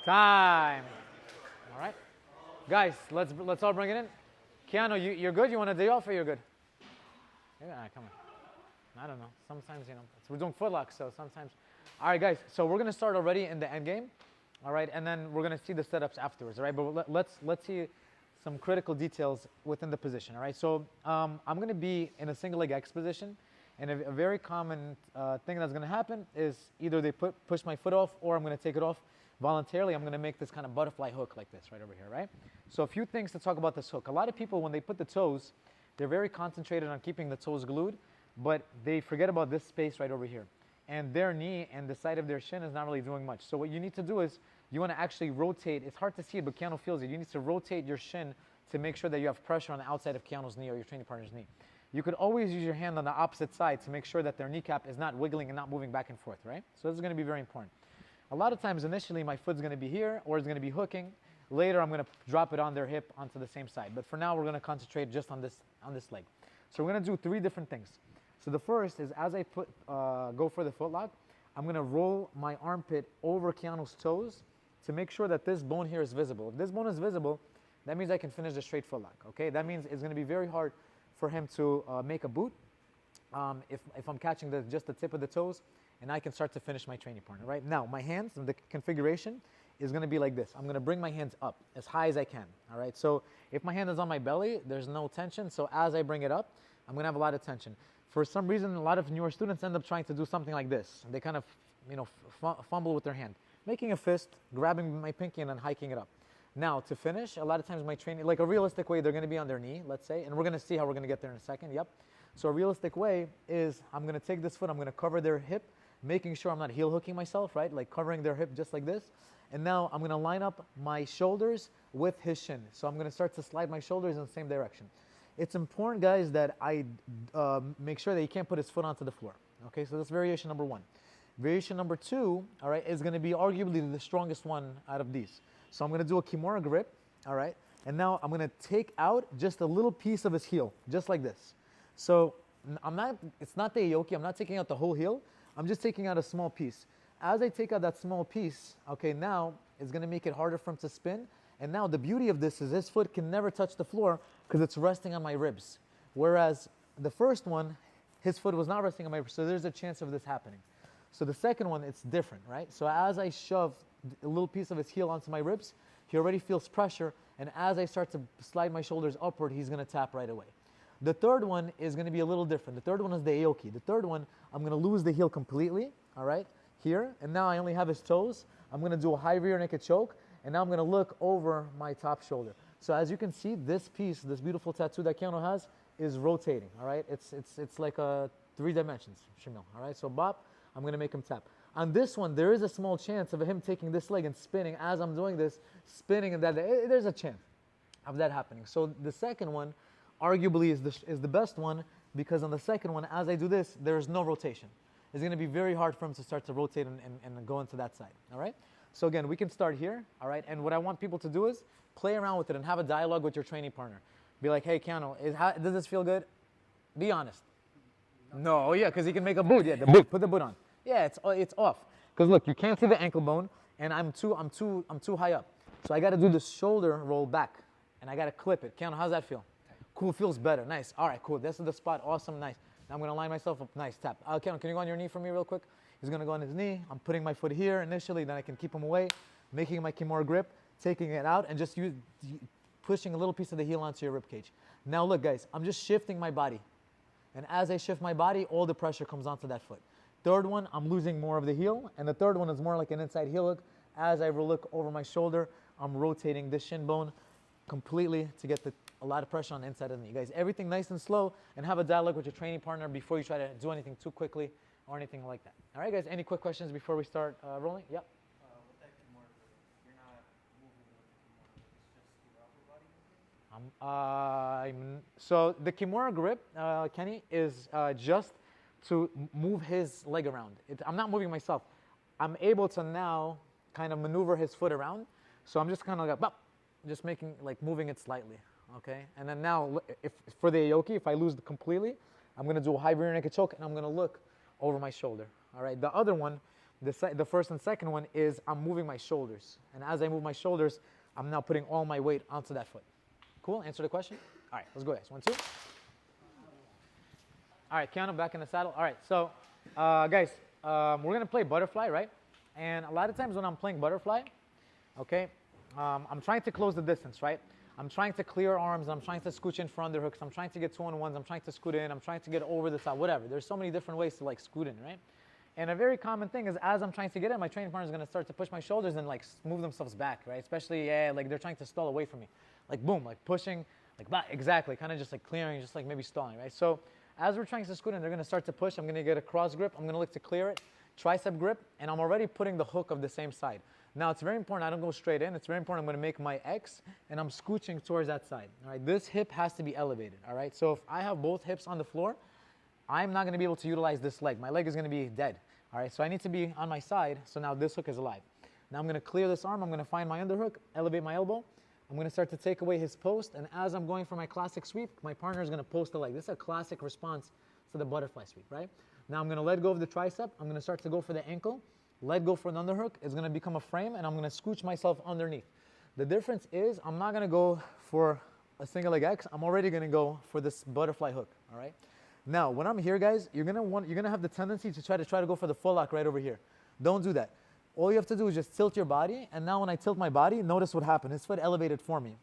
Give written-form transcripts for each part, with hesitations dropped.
Time. All right. Guys, let's all bring it in. Keanu, you're good? You want a day off or you're good? Yeah, come on. I don't know. Sometimes, we're doing Footlock, so sometimes. All right, guys. So we're gonna start already in the end game. All right, and then we're gonna see the setups afterwards. All right, but let's see some critical details within the position. All right, so I'm gonna be in a single leg X position, and a very common thing that's gonna happen is either they push my foot off, or I'm gonna take it off voluntarily. I'm gonna make this kind of butterfly hook like this right over here. Right. So a few things to talk about this hook. A lot of people, when they put the toes, they're very concentrated on keeping the toes glued, but they forget about this space right over here. And their knee and the side of their shin is not really doing much. So what you need to do is you want to actually rotate. It's hard to see it, but Keanu feels it. You need to rotate your shin to make sure that you have pressure on the outside of Keanu's knee or your training partner's knee. You could always use your hand on the opposite side to make sure that their kneecap is not wiggling and not moving back and forth, right? So this is going to be very important. A lot of times initially my foot's going to be here or it's going to be hooking. Later I'm going to drop it on their hip onto the same side. But for now we're going to concentrate just on this leg. So we're going to do 3 different things. So the first is as I go for the footlock, I'm going to roll my armpit over Keanu's toes to make sure that this bone here is visible. If this bone is visible, that means I can finish the straight footlock. Okay, that means it's going to be very hard for him to make a boot if I'm catching just the tip of the toes, and I can start to finish my training partner. Right now, my hands, the configuration is going to be like this. I'm going to bring my hands up as high as I can. All right, so if my hand is on my belly, there's no tension. So as I bring it up, I'm going to have a lot of tension. For some reason, a lot of newer students end up trying to do something like this. They kind of, fumble with their hand, making a fist, grabbing my pinky, and then hiking it up. Now, to finish, a lot of times my training, like a realistic way, they're going to be on their knee, let's say, and we're going to see how we're going to get there in a second. Yep. So a realistic way is I'm going to take this foot, I'm going to cover their hip, making sure I'm not heel hooking myself, right? Like covering their hip just like this. And now I'm going to line up my shoulders with his shin. So I'm going to start to slide my shoulders in the same direction. It's important, guys, that I make sure that he can't put his foot onto the floor. Okay, so that's variation number 1. Variation number 2, all right, is going to be arguably the strongest one out of these. So I'm going to do a Kimura grip, all right, and now I'm going to take out just a little piece of his heel, just like this. So it's not the aoki, I'm not taking out the whole heel, I'm just taking out a small piece. As I take out that small piece, okay, now it's going to make it harder for him to spin. And now the beauty of this is his foot can never touch the floor because it's resting on my ribs. Whereas the first one, his foot was not resting on my ribs, so there's a chance of this happening. So the second one, it's different, right? So as I shove a little piece of his heel onto my ribs, he already feels pressure, and as I start to slide my shoulders upward, he's going to tap right away. The third one is going to be a little different. The third one is the aoki. The third one, I'm going to lose the heel completely, all right, here, and now I only have his toes. I'm going to do a high rear naked choke, and now I'm going to look over my top shoulder. So as you can see, this piece, this beautiful tattoo that Keanu has, is rotating, all right? It's like 3 dimensions, Shamil, all right? So bop, I'm going to make him tap. On this one, there is a small chance of him taking this leg and spinning as I'm doing this, spinning, and there's a chance of that happening. So the second one, arguably, is the best one, because on the second one, as I do this, there's no rotation. It's going to be very hard for him to start to rotate and go into that side, all right? So again, we can start here, all right? And what I want people to do is play around with it and have a dialogue with your training partner. Be like, hey, Keanu, does this feel good? Be honest. No, yeah, because he can make a boot. Yeah, the boot. Put the boot on. Yeah, it's off. Because look, you can't see the ankle bone, and I'm too high up. So I got to do the shoulder roll back, and I got to clip it. Keanu, how's that feel? Cool, feels better. Nice. All right, cool. This is the spot. Awesome, nice. Now I'm going to line myself up. Nice, tap. Keanu, can you go on your knee for me real quick? He's going to go on his knee. I'm putting my foot here initially, then I can keep him away, making my Kimura grip, taking it out, and just pushing a little piece of the heel onto your rib cage. Now look, guys, I'm just shifting my body. And as I shift my body, all the pressure comes onto that foot. Third one, I'm losing more of the heel, and the third one is more like an inside heel hook. As I look over my shoulder, I'm rotating the shin bone completely to get a lot of pressure on the inside of the knee. Guys, everything nice and slow, and have a dialogue with your training partner before you try to do anything too quickly or anything like that. All right, guys, any quick questions before we start rolling? Yep. With that Kimura grip, you're not moving with the Kimura, it's just your upper body movement? So the Kimura grip, Kenny, is just to move his leg around. I'm not moving myself. I'm able to now kind of maneuver his foot around. So I'm just kind of like, just making, like moving it slightly, okay? And then now, if for the aoki, if I lose it completely, I'm going to do a high rear naked choke, and I'm going to look over my shoulder, all right? The other one, The first and second one is I'm moving my shoulders. And as I move my shoulders, I'm now putting all my weight onto that foot. Cool? Answer the question? All right, let's go, guys. 1, 2. All right, Keanu, back in the saddle. All right, so guys, we're going to play butterfly, right? And a lot of times when I'm playing butterfly, okay, I'm trying to close the distance, right? I'm trying to clear arms. I'm trying to scooch in for underhooks. I'm trying to get 2-on-1s. I'm trying to scoot in. I'm trying to get over the side, whatever. There's so many different ways to like scoot in, right? And a very common thing is as I'm trying to get in, my training partner is going to start to push my shoulders and like move themselves back, right? Especially, like they're trying to stall away from me. Like boom, like pushing, like back, exactly, kind of just like clearing, just like maybe stalling, right? So as we're trying to scoot in, they're going to start to push. I'm going to get a cross grip. I'm going to look to clear it, tricep grip, and I'm already putting the hook of the same side. Now, it's very important I don't go straight in. It's very important I'm going to make my X, and I'm scooching towards that side. All right, this hip has to be elevated. All right, so if I have both hips on the floor, I'm not going to be able to utilize this leg. My leg is going to be dead. All right, so I need to be on my side, so now this hook is alive. Now I'm going to clear this arm. I'm going to find my underhook, elevate my elbow. I'm going to start to take away his post, and as I'm going for my classic sweep, my partner is going to post the leg. This is a classic response to the butterfly sweep, right? Now I'm going to let go of the tricep. I'm going to start to go for the ankle. Let go for an underhook. It's going to become a frame, and I'm going to scooch myself underneath. The difference is I'm not going to go for a single leg X. I'm already going to go for this butterfly hook, all right? Now, when I'm here, guys, you're going to have the tendency to try to go for the full lock right over here. Don't do that. All you have to do is just tilt your body, and now when I tilt my body, notice what happened. His foot elevated for me.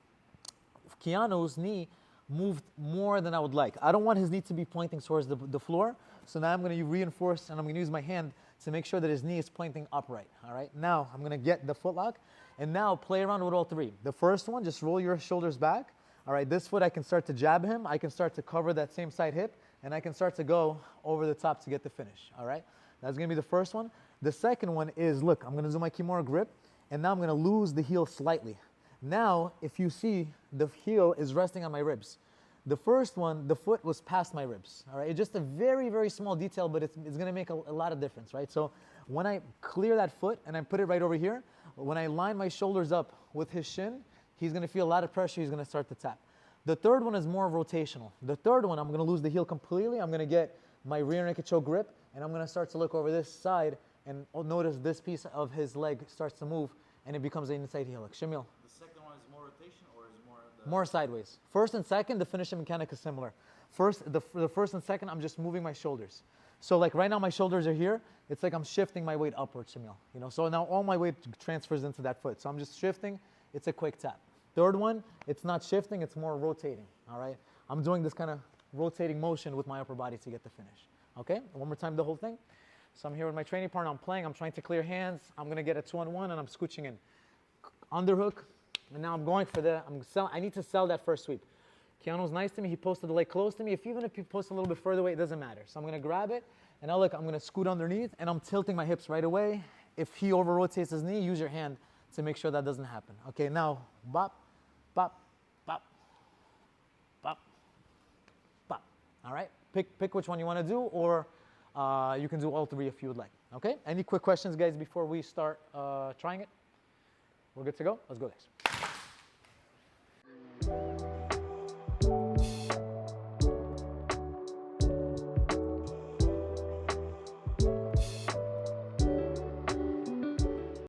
Keanu's knee moved more than I would like. I don't want his knee to be pointing towards the floor, so now I'm going to reinforce, and I'm going to use my hand to make sure that his knee is pointing upright, all right? Now, I'm going to get the foot lock, and now play around with all three. The first one, just roll your shoulders back. All right, this foot, I can start to jab him. I can start to cover that same side hip, and I can start to go over the top to get the finish, all right? That's going to be the first one. The second one is, look, I'm going to do my Kimura grip, and now I'm going to lose the heel slightly. Now, if you see, the heel is resting on my ribs. The first one, the foot was past my ribs, all right? It's just a very, very small detail, but it's going to make a lot of difference, right? So when I clear that foot and I put it right over here, when I line my shoulders up with his shin, he's going to feel a lot of pressure. He's going to start to tap. The third one is more rotational. The third one, I'm going to lose the heel completely. I'm going to get my rear naked choke grip, and I'm going to start to look over this side, and notice this piece of his leg starts to move, and it becomes an inside heel hook. Shamil. The second one is more rotation or is more More sideways. First and second, the finishing mechanic is similar. The first and second, I'm just moving my shoulders. So like right now, my shoulders are here. It's like I'm shifting my weight upwards, Shamil. You know, so now all my weight transfers into that foot. So I'm just shifting. It's a quick tap. Third one, it's not shifting. It's more rotating. All right. I'm doing this kind of rotating motion with my upper body to get the finish. Okay. One more time, the whole thing. So I'm here with my training partner. I'm playing. I'm trying to clear hands. I'm going to get a 2-on-1, and I'm scooching in. Underhook. And now I'm going for I need to sell that first sweep. Keanu's nice to me. He posted the leg close to me. Even if he posts a little bit further away, it doesn't matter. So I'm going to grab it. And now look, I'm going to scoot underneath, and I'm tilting my hips right away. If he over-rotates his knee, use your hand to make sure that doesn't happen. Okay, now, bop, bop, bop, bop, bop. All right? Pick which one you want to do, or you can do all three if you would like. Okay? Any quick questions, guys, before we start trying it? We're good to go? Let's go, guys.